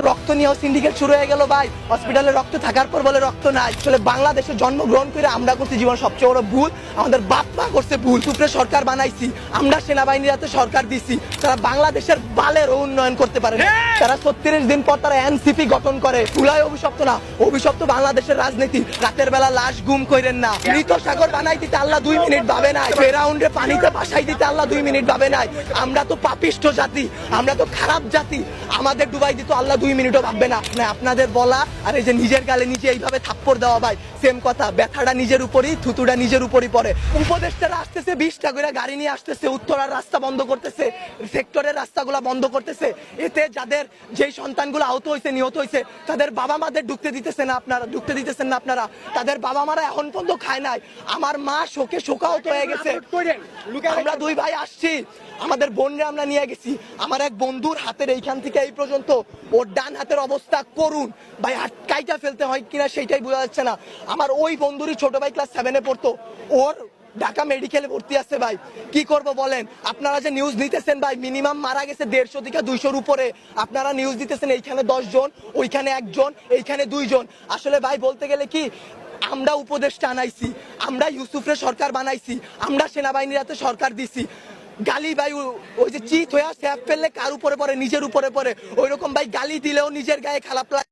রক্ত নিয়েও সিন্ডিকেট শুরু হয়ে গেল ভাই। হসপিটালে রক্ত থাকার পর বলে রক্ত নাই। আসলে বাংলাদেশে জন্মগ্রহণ করে আমরা করছি জীবন সবচেয়ে বড় ভুল। আমাদের বাপ মা করছে ভুল। সুপ্রে সরকার বানাইছি, আমরা সেনাবাহিনীর হাতে সরকার দিছি, তারা বাংলাদেশের বালের উন্নয়ন করতে পারে না। তারা 36 দিন পর তারা এনসিপি গঠন করে। তুলাই অভিশপ্ত না, অভিশপ্ত বাংলাদেশের রাজনীতি। রাতের বেলা লাশ গুম করেন না। মৃত সাগর বানাই দিতে আল্লাহ 2 মিনিট ভাবে নাই। ফেরাউন্ডে পানিতে ভাসাই দিতে আল্লাহ 2 মিনিট ভাবে নাই। আমরা তো পাপিষ্ঠ জাতি, আমরা তো খারাপ জাতি। আমাদের ডুবাই দিত আল্লাহ 2 মিনিটও ভাববে না। আপনাদের বলা আর এই যে নিজের গালে নিজে এইভাবে থাপ্পড় দেওয়া ভাই সেম কথা। ব্যথাটা নিজের উপরই, থুতুটা নিজের উপরই পড়ে। উপদেষ্টারা আসতেছে 20টা করে গাড়ি নিয়ে আসতেছে, উত্তরার রাস্তা বন্ধ করতেছে, সেক্টরের রাস্তাগুলো বন্ধ করতেছে। এতে যাদের যেই সন্তানগুলো আহত হয়েছে, নিহত হয়েছে, তাদের বাবা মাদের ঢুকতে দিতেছেন না আপনারা। তাদের বাবা মারা এখন পর্যন্ত খায় নাই। আমার মা শোকে শোকাহত হয়ে গেছে। আমরা 2 ভাই আসছি, আমাদের বোনরা আমরা নিয়ে গেছি। আমার এক বন্ধুর হাতের এইখান থেকে এই পর্যন্ত ওর ডান হাতের অবস্থা করুন ভাই, হাত কাইটা ফেলতে হয় কিনা সেটাই বোঝা যাচ্ছে না। আমার ওই বন্ধুরই ছোট ভাই ক্লাস 7-এ পড়তো, ওর ঢাকা মেডিকেলে ভর্তি আছে ভাই। কি করব বলেন? আপনারা যে নিউজ নিতেছেন ভাই, মিনিমাম মারা গেছে 150 থেকে 200-র উপরে। আপনারা নিউজ দিতেছেন এইখানে 10 জন, ওইখানে 1 জন, এইখানে 2 জন। আসলে ভাই বলতে গেলে কি, আমরা উপদেষ্টা আনাইছি, আমরা ইউসুফরে সরকার বানাইছি, আমরা সেনাবাহিনীর হাতে সরকার দিছি। গালি ভাই ওই যে চিত হয়ে স্যাপ ফেললে কার উপরে পড়ে? নিজের উপরে পড়ে। ওইরকম ভাই গালি দিলেও নিজের গায়ে খারাপ লাগে।